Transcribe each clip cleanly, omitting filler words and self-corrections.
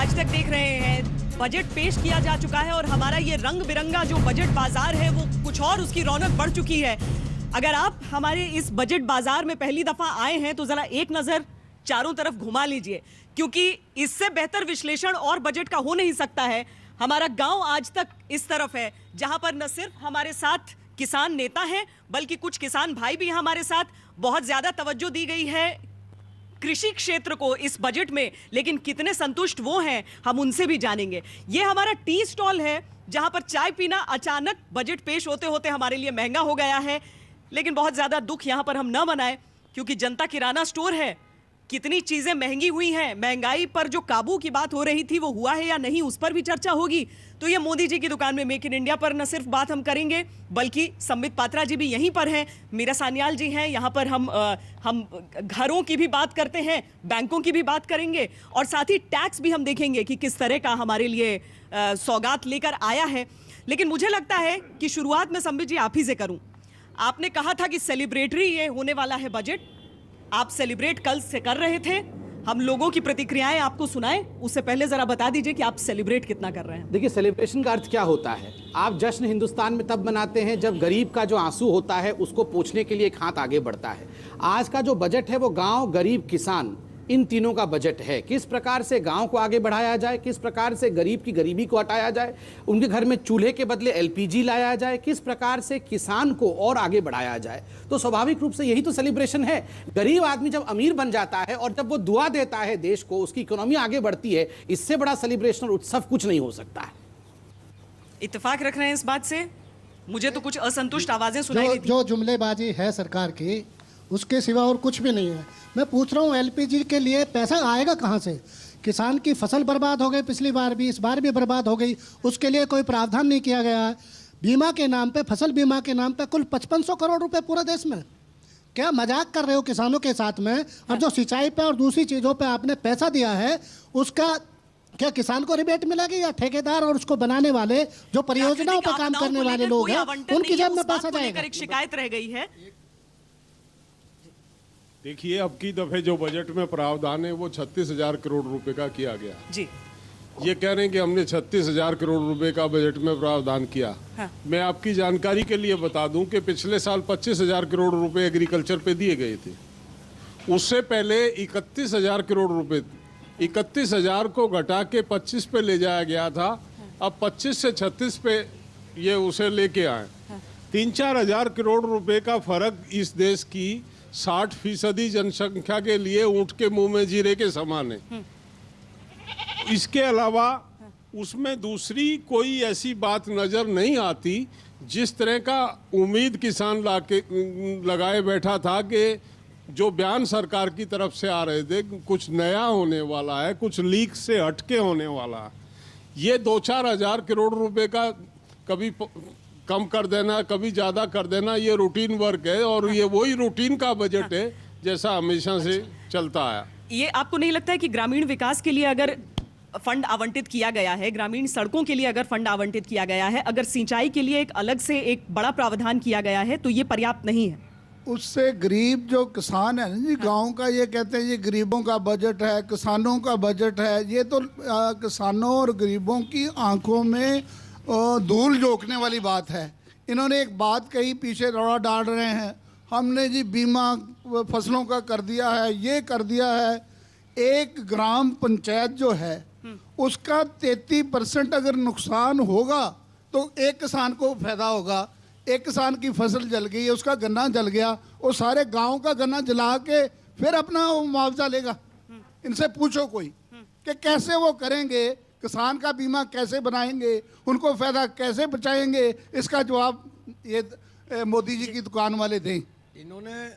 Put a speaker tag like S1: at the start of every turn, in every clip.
S1: आज तक देख रहे हैं, बजट पेश किया जा चुका है और हमारा ये रंग बिरंगा जो बजट बाजार है वो कुछ और उसकी रौनक बढ़ चुकी है। अगर आप हमारे इस बजट बाजार में पहली दफा आए हैं तो जरा एक नजर चारों तरफ घुमा लीजिए, क्योंकि इससे बेहतर विश्लेषण और बजट का हो नहीं सकता है। हमारा गांव आज तक इस तरफ है जहां पर न सिर्फ हमारे साथ किसान नेता हैं बल्कि कुछ किसान भाई भी हमारे साथ। बहुत ज्यादा तवज्जो दी गई है कृषि क्षेत्र को इस बजट में, लेकिन कितने संतुष्ट वो हैं हम उनसे भी जानेंगे। ये हमारा टी स्टॉल है जहां पर चाय पीना अचानक बजट पेश होते होते हमारे लिए महंगा हो गया है, लेकिन बहुत ज्यादा दुख यहां पर हम न मनाएं क्योंकि जनता किराना स्टोर है। कितनी चीजें महंगी हुई हैं, महंगाई पर जो काबू की बात हो रही थी वो हुआ है या नहीं उस पर भी चर्चा होगी। तो ये मोदी जी की दुकान में मेक इन इंडिया पर न सिर्फ बात हम करेंगे बल्कि संबित पात्रा जी भी यहीं पर हैं, मीरा सान्याल जी हैं यहाँ पर। हम घरों की भी बात करते हैं, बैंकों की भी बात करेंगे और साथ ही टैक्स भी हम देखेंगे कि किस तरह का हमारे लिए सौगात लेकर आया है। लेकिन मुझे लगता है कि शुरुआत में संबित जी आप ही से करूं। आपने कहा था कि सेलिब्रेटरी ये होने वाला है बजट, आप सेलिब्रेट कल से कर रहे थे, हम लोगों की प्रतिक्रियाएं आपको सुनाएं। उससे पहले जरा बता दीजिए कि आप सेलिब्रेट कितना कर रहे हैं।
S2: देखिए, सेलिब्रेशन का अर्थ क्या होता है? आप जश्न हिंदुस्तान में तब मनाते हैं जब गरीब का जो आंसू होता है उसको पोंछने के लिए एक हाथ आगे बढ़ता है। आज का जो बजट है वो गांव, गरीब, किसान, इन तीनों का बजट है। किस प्रकार से गांव को आगे बढ़ाया जाए, किस प्रकार से गरीब की गरीबी को हटाया जाए, उनके घर में चूल्हे के बदले एलपीजी लाया जाए, किस प्रकार से किसान को और आगे बढ़ाया जाए। तो स्वाभाविक रूप से यही तो सेलिब्रेशन है। गरीब आदमी जब अमीर बन जाता है और जब वो दुआ देता है देश को, उसकी इकोनॉमी आगे बढ़ती है, इससे बड़ा सेलिब्रेशन और उत्सव कुछ नहीं हो सकता है।
S1: इत्तेफाक रख रहे हैं इस बात से? मुझे तो कुछ असंतुष्ट आवाजें सुनाई देती।
S3: जो जुमलेबाजी है सरकार की, उसके सिवा और कुछ भी नहीं है। मैं पूछ रहा हूँ एलपीजी के लिए पैसा आएगा कहाँ से? किसान की फसल बर्बाद हो गई पिछली बार भी, इस बार भी बर्बाद हो गई, उसके लिए कोई प्रावधान नहीं किया गया है। बीमा के नाम पे, फसल बीमा के नाम पे कुल 5500 करोड़ रुपए पूरे देश में। क्या मजाक कर रहे हो किसानों के साथ में? और जो सिंचाई पे और दूसरी चीज़ों पे आपने पैसा दिया है उसका क्या किसान को रिबेट मिलेगी या ठेकेदार और उसको बनाने वाले जो परियोजनाओं पर काम करने वाले लोग हैं उनकी जेब में पैसा जाएगा?
S1: एक शिकायत रह गई है।
S4: देखिए, अब की दफे जो बजट में प्रावधान है वो 36,000 करोड़ रुपए का किया गया
S1: जी।
S4: ये कह रहे हैं कि हमने 36,000 करोड़ रुपए का बजट में प्रावधान किया।
S1: हाँ।
S4: मैं आपकी जानकारी के लिए बता दूं कि पिछले साल 25,000 करोड़ रुपए एग्रीकल्चर पे दिए गए थे। उससे पहले 31,000 करोड़ रुपए, 31,000 को घटा के 25 पे ले जाया गया था। अब 25 से 36 पे ये उसे लेके आए। 3-4 हजार करोड़ रुपए का फर्क इस देश की 60% जनसंख्या के लिए ऊंट के मुंह में जीरे के समान है। इसके अलावा उसमें दूसरी कोई ऐसी बात नजर नहीं आती। जिस तरह का उम्मीद किसान लगाए बैठा था कि जो बयान सरकार की तरफ से आ रहे थे कुछ नया होने वाला है, कुछ लीक से हटके होने वाला है, ये 2-4 हजार करोड़ रुपए का कभी कम कर देना, कभी ज़्यादा कर देना, ये रूटीन वर्क है और ये वही रूटीन का बजट है जैसा हमेशा से चलता आया।
S1: ये आपको नहीं लगता है कि ग्रामीण विकास के लिए अगर फंड आवंटित किया गया है, ग्रामीण सड़कों के लिए अगर फंड आवंटित किया गया है, अगर सिंचाई के लिए एक अलग से एक बड़ा प्रावधान किया गया है तो ये पर्याप्त नहीं है?
S5: उससे गरीब जो किसान है ना जी, गांव का, ये कहते हैं ये गरीबों का बजट है, किसानों का बजट है, ये तो किसानों और गरीबों की आंखों में धूल झोंकने वाली बात है। इन्होंने एक बात कही, पीछे रौड़ा डाल रहे हैं, हमने जी बीमा फसलों का कर दिया है, ये कर दिया है। एक ग्राम पंचायत जो है उसका 33% अगर नुकसान होगा तो एक किसान को फायदा होगा। एक किसान की फसल जल गई है, उसका गन्ना जल गया, वो सारे गांव का गन्ना जला के फिर अपना मुआवजा लेगा। इनसे पूछो कोई कि कैसे वो करेंगे, किसान का बीमा कैसे बनाएंगे, उनको फायदा कैसे बचाएंगे। इसका जवाब ये मोदी जी की दुकान वाले दें।
S6: इन्होंने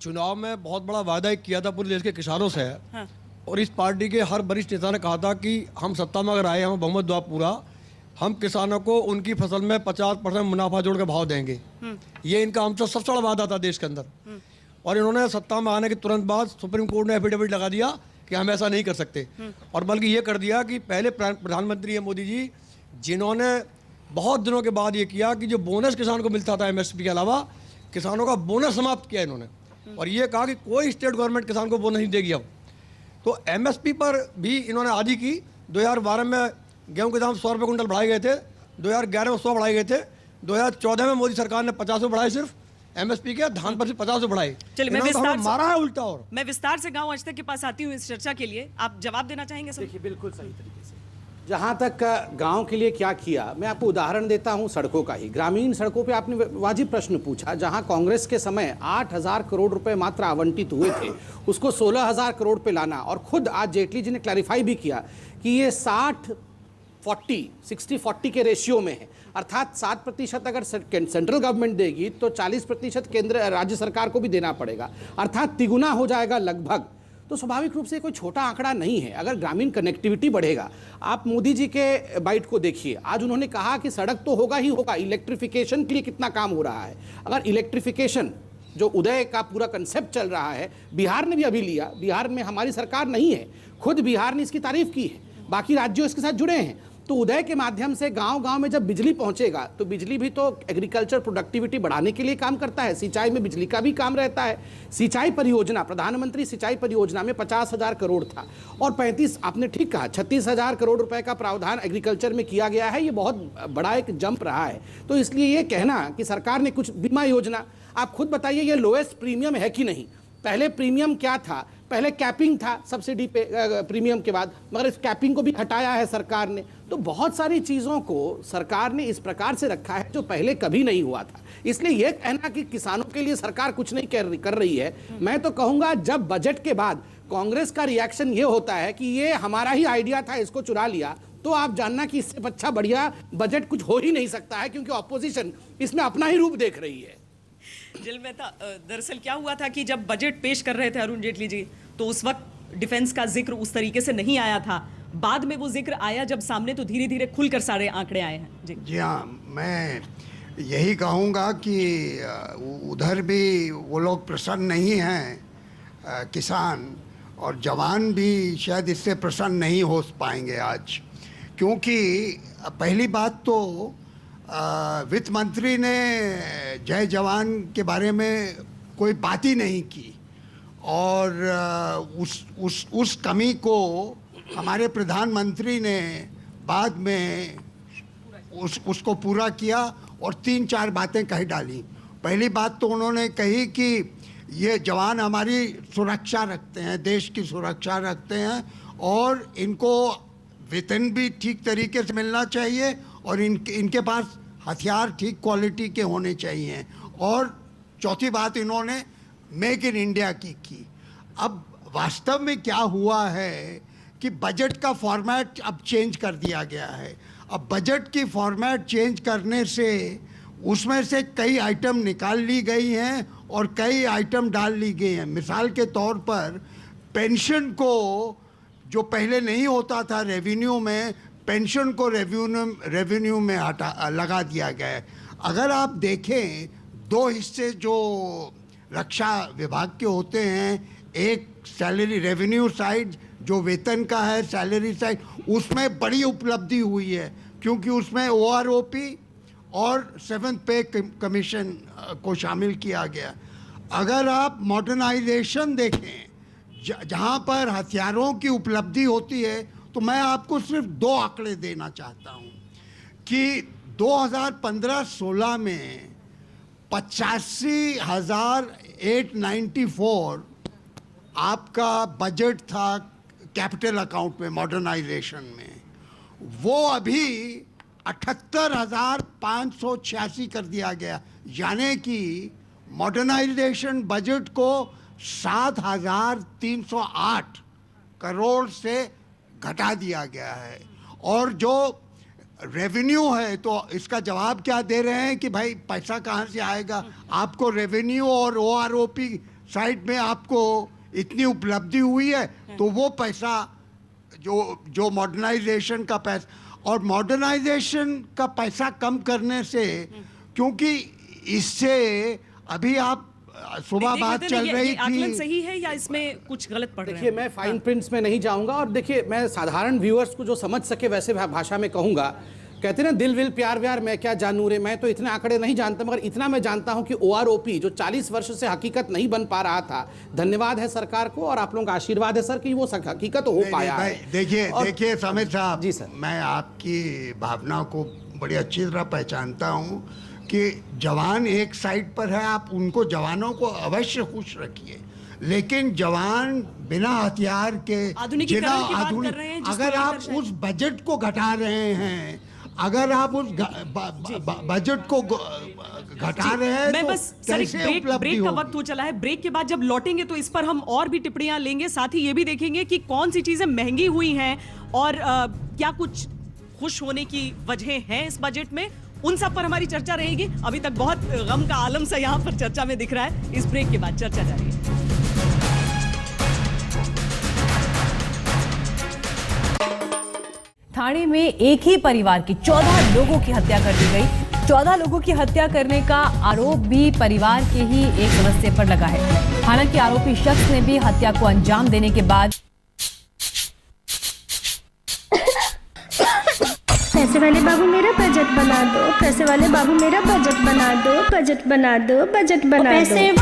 S6: चुनाव में बहुत बड़ा वादा किया था पूरे देश के किसानों से। हाँ। और इस पार्टी के हर वरिष्ठ नेता ने कहा था कि हम सत्ता में अगर आए, हम बहुमत दुआ पूरा, हम किसानों को उनकी फसल में 50% मुनाफा जोड़ के भाव देंगे। ये इनका हमसे सबसे बड़ा वादा था देश के अंदर। और इन्होंने सत्ता में आने के तुरंत बाद सुप्रीम कोर्ट ने एफिडेविट लगा दिया कि हम ऐसा नहीं कर सकते। और बल्कि ये कर दिया कि पहले प्रधानमंत्री है मोदी जी, जिन्होंने बहुत दिनों के बाद ये किया कि जो बोनस किसान को मिलता था एमएसपी के अलावा, किसानों का बोनस समाप्त किया इन्होंने। और ये कहा कि कोई स्टेट गवर्नमेंट किसान को बोनस नहीं देगी अब। तो एमएसपी पर भी इन्होंने आधी की, 2012 में गेहूं के दाम 100 रुपये कुंटल बढ़ाए गए थे, 2011 में 100 बढ़ाए गए थे, 2014 में मोदी सरकार ने 50 रुपये बढ़ाए सिर्फ एमएसपी के, धान पर सिर्फ 50 रुपये बढ़ाए।
S1: चलिए, मैं
S6: इन्होंने तो
S1: विस्तार
S6: हमें
S1: से-
S6: मारा है उल्टा। और
S1: मैं विस्तार से गांव अजतक के पास आती हूँ इस चर्चा के लिए, आप जवाब देना चाहेंगे सर?
S2: देखिए, बिल्कुल सही तरीके से जहाँ तक गांव के लिए क्या किया, मैं आपको उदाहरण देता हूं सड़कों का ही। ग्रामीण सड़कों पे आपने वाजिब प्रश्न पूछा, जहां कांग्रेस के समय 8,000 करोड़ रुपए मात्र आवंटित हुए थे, उसको 16,000 करोड़ पे लाना। और खुद आज जेटली जी ने क्लैरिफाई भी किया कि ये 60-40 के रेशियो में है, अर्थात 7% अगर सेंट्रल गवर्नमेंट देगी तो 40% केंद्र राज्य सरकार को भी देना पड़ेगा, अर्थात तिगुना हो जाएगा लगभग। तो स्वाभाविक रूप से कोई छोटा आंकड़ा नहीं है। अगर ग्रामीण कनेक्टिविटी बढ़ेगा, आप मोदी जी के बाइट को देखिए, आज उन्होंने कहा कि सड़क तो होगा ही होगा, इलेक्ट्रिफिकेशन के लिए कितना काम हो रहा है। अगर इलेक्ट्रिफिकेशन जो उदय का पूरा कंसेप्ट चल रहा है, बिहार ने भी अभी लिया, बिहार में हमारी सरकार नहीं है, खुद बिहार ने इसकी तारीफ की है, बाकी राज्यों इसके साथ जुड़े हैं। तो उदय के माध्यम से गांव-गांव में जब बिजली पहुंचेगा, तो बिजली भी तो एग्रीकल्चर प्रोडक्टिविटी बढ़ाने के लिए काम करता है, सिंचाई में बिजली का भी काम रहता है। सिंचाई परियोजना, प्रधानमंत्री सिंचाई परियोजना में 50,000 करोड़ था और 35, आपने ठीक कहा, 36,000 करोड़ रुपए का प्रावधान एग्रीकल्चर में किया गया है। ये बहुत बड़ा एक जंप रहा है। तो इसलिए ये कहना कि सरकार ने कुछ बीमा योजना, आप खुद बताइए ये लोएस्ट प्रीमियम है कि नहीं? पहले प्रीमियम क्या था? पहले कैपिंग था सब्सिडी पे प्रीमियम के बाद, मगर इस कैपिंग को भी हटाया है सरकार ने। तो बहुत सारी चीज़ों को सरकार ने इस प्रकार से रखा है जो पहले कभी नहीं हुआ था। इसलिए यह कहना कि किसानों के लिए सरकार कुछ नहीं कर रही है, मैं तो कहूँगा जब बजट के बाद कांग्रेस का रिएक्शन ये होता है कि ये हमारा ही आइडिया था, इसको चुरा लिया, तो आप जानना कि इससे अच्छा बढ़िया बजट कुछ हो ही नहीं सकता है, क्योंकि ऑपोजिशन इसमें अपना ही रूप देख रही है।
S1: जिल मेहता, दरअसल क्या हुआ था कि जब बजट पेश कर रहे थे अरुण जेटली जी, तो उस वक्त डिफेंस का जिक्र उस तरीके से नहीं आया था। बाद में वो जिक्र आया जब सामने, तो धीरे धीरे खुलकर सारे आंकड़े आए हैं।
S7: जी हाँ, मैं यही कहूँगा कि उधर भी वो लोग प्रसन्न नहीं हैं, किसान और जवान भी शायद इससे प्रसन्न नहीं हो पाएंगे आज, क्योंकि पहली बात तो वित्त मंत्री ने जय जवान के बारे में कोई बात ही नहीं की, और उस कमी को हमारे प्रधानमंत्री ने बाद में उसको पूरा किया और 3-4 बातें कह डाली। पहली बात तो उन्होंने कही कि ये जवान हमारी सुरक्षा रखते हैं, देश की सुरक्षा रखते हैं, और इनको वेतन भी ठीक तरीके से मिलना चाहिए, और इनके पास हथियार ठीक क्वालिटी के होने चाहिए। और चौथी बात इन्होंने मेक इन इंडिया की। अब वास्तव में क्या हुआ है कि बजट का फॉर्मेट अब चेंज कर दिया गया है। अब बजट की फॉर्मेट चेंज करने से उसमें से कई आइटम निकाल ली गई हैं और कई आइटम डाल ली गई हैं। मिसाल के तौर पर पेंशन को, जो पहले नहीं होता था रेवेन्यू में, पेंशन को रेवेन्यू में लगा दिया गया है। अगर आप देखें, 2 हिस्से जो रक्षा विभाग के होते हैं, एक सैलरी रेवेन्यू साइड जो वेतन का है, सैलरी साइड, उसमें बड़ी उपलब्धि हुई है, क्योंकि उसमें OROP और 7th पे कमीशन को शामिल किया गया। अगर आप मॉडर्नाइजेशन देखें, जहाँ पर हथियारों की उपलब्धि होती है, तो मैं आपको सिर्फ 2 आंकड़े देना चाहता हूँ कि 2015-16 में 85,894 आपका बजट था कैपिटल अकाउंट में, मॉडर्नाइजेशन में। वो अभी 78,586 कर दिया गया, यानी कि मॉडर्नाइजेशन बजट को 7,308 करोड़ से घटा दिया गया है। और जो रेवेन्यू है, तो इसका जवाब क्या दे रहे हैं कि भाई पैसा कहाँ से आएगा? आपको रेवेन्यू और OROP साइड में आपको इतनी उपलब्धि हुई है, तो वो पैसा जो मॉडर्नाइजेशन का पैसा, और मॉडर्नाइजेशन का पैसा कम करने से, क्योंकि इससे अभी आप सुबह बात चल रही थी,
S1: आकलन सही है या इसमें कुछ गलत पढ़ रहे हैं?
S2: देखिए, मैं फाइन प्रिंट्स में नहीं जाऊंगा, और देखिए, मैं साधारण व्यूअर्स को जो समझ सके वैसे भाषा में कहूंगा कहते हैं ना दिल विल प्यार व्यार मैं क्या जानू रे, मैं तो इतने आंकड़े नहीं जानता, मगर इतना मैं जानता हूं कि OROP जो 40 वर्ष से हकीकत नहीं बन पा रहा था, धन्यवाद है सरकार को और आप लोगों का आशीर्वाद है सर कि वो हकीकत हो पाया
S7: भाई,
S2: है।
S7: देखिए सामिर साहब,
S2: जी सर।
S7: मैं आपकी भावना को बड़ी अच्छी तरह पहचानता हूँ कि जवान एक साइड पर है, आप उनको जवानों को अवश्य खुश रखिए, लेकिन जवान बिना हथियार के
S1: आधुनिकीकरण की बात कर रहे हैं, जिसको
S7: अगर आप
S1: लेकर
S7: उस बजट को घटा रहे हैं, अगर आप उस बजट को घटा रहे हैं,
S1: मैं
S7: तो
S1: बस सर एक
S7: कैसे उपलब्धि
S1: ब्रेक का
S7: होगी?
S1: वक्त हो चला है। ब्रेक के बाद जब लौटेंगे तो इस पर हम और भी टिप्पणियां लेंगे, साथ ही ये भी देखेंगे कि कौन सी चीजें महंगी हुई हैं और क्या कुछ खुश होने की वजह हैं इस बजट में, उन सब पर हमारी चर्चा रहेगी। अभी तक बहुत गम का आलम सा यहाँ पर चर्चा में दिख रहा है। इस ब्रेक के बाद चर्चा जारी है।
S8: ठाणे में एक ही परिवार की 14 लोगों की हत्या कर दी गई। 14 लोगों की हत्या करने का आरोप भी परिवार के ही एक सदस्य पर लगा है। हालांकि आरोपी शख्स ने भी हत्या को अंजाम देने के बाद
S9: पैसे वाले बाबू मेरा बजट बना दो, पैसे वाले बाबू मेरा बजट बना दो, बजट बना दो, बजट बना दो। पैसे